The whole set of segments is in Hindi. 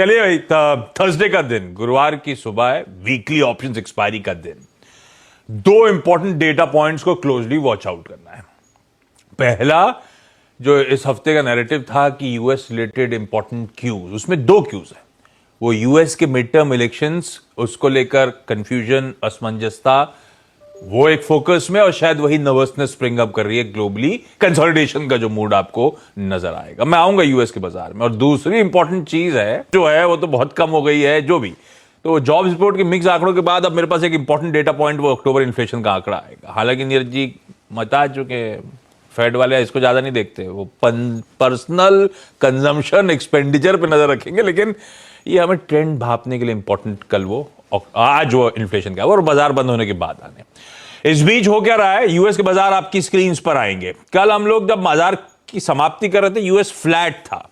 चलिए भाई, थर्सडे का दिन, गुरुवार की सुबह है, वीकली ऑप्शंस एक्सपायरी का दिन। दो इंपॉर्टेंट डेटा पॉइंट्स को क्लोजली वॉच आउट करना है। पहला, जो इस हफ्ते का नैरेटिव था कि यूएस रिलेटेड इंपॉर्टेंट क्यूज, उसमें दो क्यूज है। वो यूएस के मिड टर्म इलेक्शंस, उसको लेकर कंफ्यूजन, असमंजसता, वो एक फोकस में, और शायद वही नर्वसनेस स्प्रिंग अप कर रही है ग्लोबली। कंसोलिडेशन का जो मूड आपको नजर आएगा। मैं आऊंगा यूएस के बाजार में। और दूसरी इंपॉर्टेंट चीज है जो है, वो तो बहुत कम हो गई है, जो भी तो जॉब रिपोर्ट के मिक्स आंकड़ों के बाद अब मेरे पास एक इंपॉर्टेंट डेटा पॉइंट, वो अक्टूबर इन्फ्लेशन का आंकड़ा आएगा। हालांकि नीरज जी बता चुके, फेड वाले इसको ज्यादा नहीं देखते, वो पर्सनल कंजम्पशन एक्सपेंडिचर पे नजर रखेंगे, लेकिन ये हमें ट्रेंड भापने के लिए इंपॉर्टेंट कल वो आज वो इन्फ्लेशन का, और बाजार बंद होने के बाद आने। इस बीच हो क्या रहा है, यूएस के बाजार आपकी स्क्रीन पर आएंगे। कल हम लोग जब बाजार की समाप्ति कर रहे थे, यूएस फ्लैट था,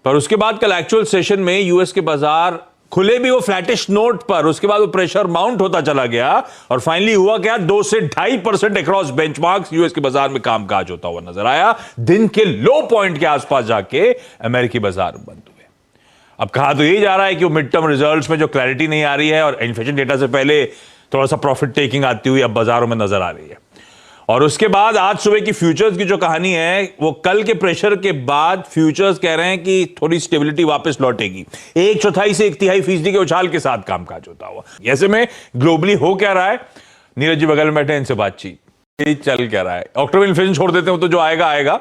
पर उसके बाद कल एक्चुअल सेशन में यूएस के बाजार खुले भी वो फ्लैटिश नोट पर। उसके बाद वो प्रेशर माउंट होता चला गया, और फाइनली हुआ क्या, 2 से 2.5% अक्रॉस बेंचमार्क्स यूएस के बाजार में कामकाज होता हुआ नजर आया। दिन के लो पॉइंट के आसपास जाके अमेरिकी बाजार बंद हुए। अब कहा तो यही जा रहा है कि वो मिड टर्म रिजल्ट्स में जो क्लैरिटी नहीं आ रही है, और इन्फ्लेशन डेटा से पहले थोड़ा सा प्रॉफिट टेकिंग आती हुई अब बाजारों में नजर आ रही है। और उसके बाद आज सुबह की फ्यूचर्स की जो कहानी है, वो कल के प्रेशर के बाद फ्यूचर्स कह रहे हैं कि थोड़ी स्टेबिलिटी वापस लौटेगी। 1/4 से 1/3% के उछाल के साथ कामकाज होता हुआ। ऐसे में ग्लोबली हो क्या रहा है, नीरज जी बगल में बैठे, इनसे बातचीत चल क्या रहा है। अक्टूबर इन्फ्लेशन छोड़ देते हैं, तो जो आएगा आएगा।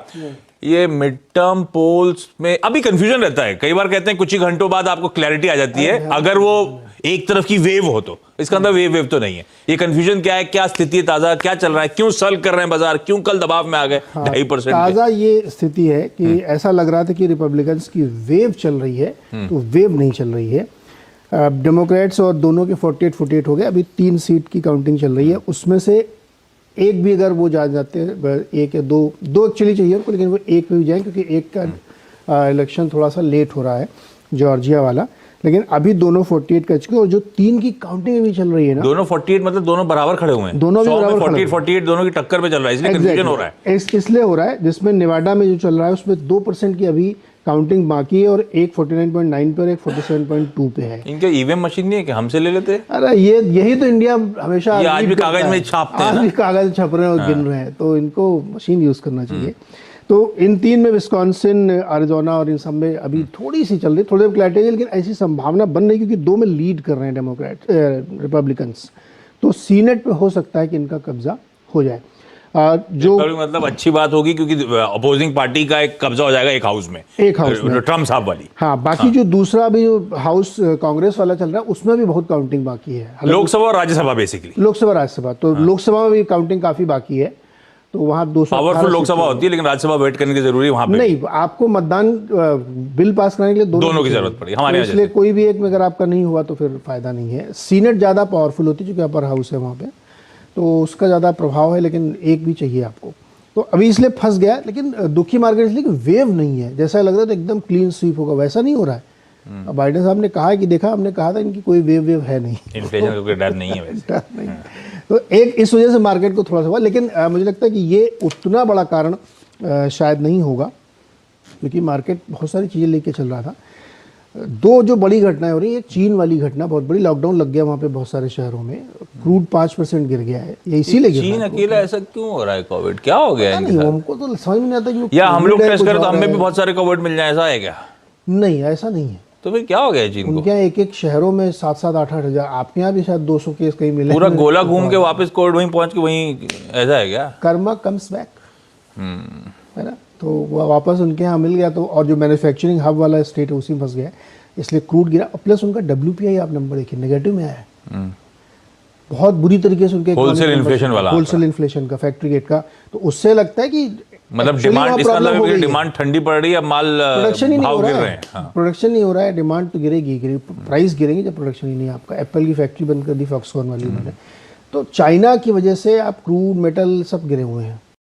ये मिड टर्म पोल्स में अभी कंफ्यूजन रहता है। कई बार कहते हैं कुछ ही घंटों बाद आपको क्लैरिटी आ जाती है, अगर वो एक तरफ की वेव हो तो। इसका अंदर वेव तो नहीं है। ये कंफ्यूजन क्या है, क्या स्थिति है, ताजा क्या चल रहा है, क्यों सल कर रहे हैं बाजार, क्यों कल दबाव में आ गए 2.5%? ताजा ये स्थिति है कि ऐसा लग रहा था कि रिपब्लिकन्स की वेव चल रही है, तो वेव नहीं चल रही है। डेमोक्रेट्स और दोनों के 48-48 हो गए। अभी 3 सीट की काउंटिंग चल रही है। उसमें से एक भी अगर वो जा जाते हैं, एक या दो एक्चुअली चाहिए उनको, लेकिन वो एक पे भी जाए, क्योंकि एक का इलेक्शन थोड़ा सा लेट हो रहा है, जॉर्जिया वाला। लेकिन अभी दोनों 48 कर चुके, और जो 3 की काउंटिंग भी चल रही है ना, दोनों 48 मतलब दोनों बराबर खड़े हुए हैं। दोनों भी बराबर 48 दोनों की टक्कर पे चल रहा है, इसलिए कंफ्यूजन हो रहा है। इसलिए हो रहा है, जिसमें नेवाडा में जो चल रहा है उसमें 2% की अभी काउंटिंग बाकी है, और एक 49.9 पे और एक 47.2 पे है। इनके ईवीएम मशीन नहीं है कि हमसे ले लेते? अरे यही तो इंडिया हमेशा आज भी कागज में छापते हैं, आज भी कागज छप रहे हैं और गिन रहे हैं, तो इनको मशीन यूज करना चाहिए। तो इन 3 में विस्कॉन्सिन, अरिजोना और इन सब में अभी थोड़ी सी चल रही, थोड़ी क्लैरिटी है, लेकिन ऐसी संभावना बन रही, क्योंकि 2 में लीड कर रहे हैं डेमोक्रेट रिपब्लिकन्स। तो सीनेट पे हो सकता है कि इनका कब्जा हो जाए। जो मतलब अच्छी बात होगी, क्योंकि अपोजिंग पार्टी का एक कब्जा हो जाएगा एक हाउस में, ट्रम्प साहब वाली। हाँ, बाकी जो दूसरा भी जो हाउस कांग्रेस वाला चल रहा है, उसमें भी बहुत काउंटिंग बाकी है। लोकसभा और राज्यसभा बेसिकली, लोकसभा राज्यसभा, तो लोकसभा में भी काउंटिंग काफी बाकी है। तो वहाँ 200 पावरफुल लोकसभा होती है, लेकिन राज्यसभा वेट करने की जरूरी है वहाँ पे नहीं। आपको मतदान बिल पास कराने के लिए दोनों की जरूरत पड़ी हमारे यहाँ, इसलिए कोई भी एक में अगर आपका नहीं हुआ तो फिर फायदा नहीं है। सीनेट ज़्यादा पावरफुल होती है, क्योंकि अपर हाउस है वहाँ पे, तो उसका ज़्यादा प्रभाव है, लेकिन एक भी चाहिए आपको। तो अभी इसलिए फंस गया। लेकिन दुखी मार्केट इसलिए कि वेव नहीं है, जैसा लग रहा था एकदम क्लीन स्वीप होगा, वैसा नहीं हो रहा है। बाइडेन साहब ने कहा है कि देखा, हमने कहा था इनकी कोई वेव है नहीं, इन्फ्लेशन का कोई डर नहीं है वैसे। डर नहीं। तो एक इस वजह से मार्केट को थोड़ा सा हुआ, लेकिन मुझे लगता है कि ये उतना बड़ा कारण शायद नहीं होगा, क्योंकि मार्केट बहुत सारी चीज़ें लेके चल रहा था। 2 जो बड़ी घटनाएं हो रही है, चीन वाली घटना बहुत बड़ी, लॉकडाउन लग गया वहाँ पे बहुत सारे शहरों में, क्रूड 5% गिर गया है। ये इसीलिए चीन अकेला ऐसा क्यों हो रहा है? कोविड क्या हो गया है? हमको तो समझ में नहीं आता, या हम लोग टेस्ट करें तो हमें भी बहुत सारे कोविड मिल जाए, ऐसा है क्या? नहीं, ऐसा नहीं है। तो फिर क्या हो गया चीन को? उनके यहाँ एक शहरों में 7-7, 8-8 हजार, आपके यहाँ भी शायद 200 केस कहीं मिले। पूरा गोला घूम के वापस कोविड वहीं पहुंच के वहीं, ऐसा है क्या? कर्मा कम्स बैक, है ना। तो वो वापस उनके यहाँ मिल गया, तो और जो मैन्युफैक्चरिंग हब वाला स्टेट है उसी में फंस गया, इसलिए क्रूड गिरा। प्लस उनका WPI आप नंबर देखिए, नेगेटिव में आया है, बहुत बुरी तरीके से। उनके होलसेल इन्फ्लेशन वाला, होलसेल इन्फ्लेशन का, फैक्ट्री गेट का, तो उससे लगता है कि मतलब डिमांड, इसका मतलब है डिमांड ठंडी पड़ रही है, माल प्रोडक्शन ही नहीं हो रहा है। हाँ। प्रोडक्शन नहीं हो रहा है, डिमांड तो गिरेगी, प्राइस गिरेंगे जब प्रोडक्शन ही नहीं है। आपका एप्पल की फैक्ट्री बंद कर दी, फॉक्सकॉन वाली उन्होंने। तो चाइना की वजह से आप क्रूड, मेटल सब गिरे हुए हैं।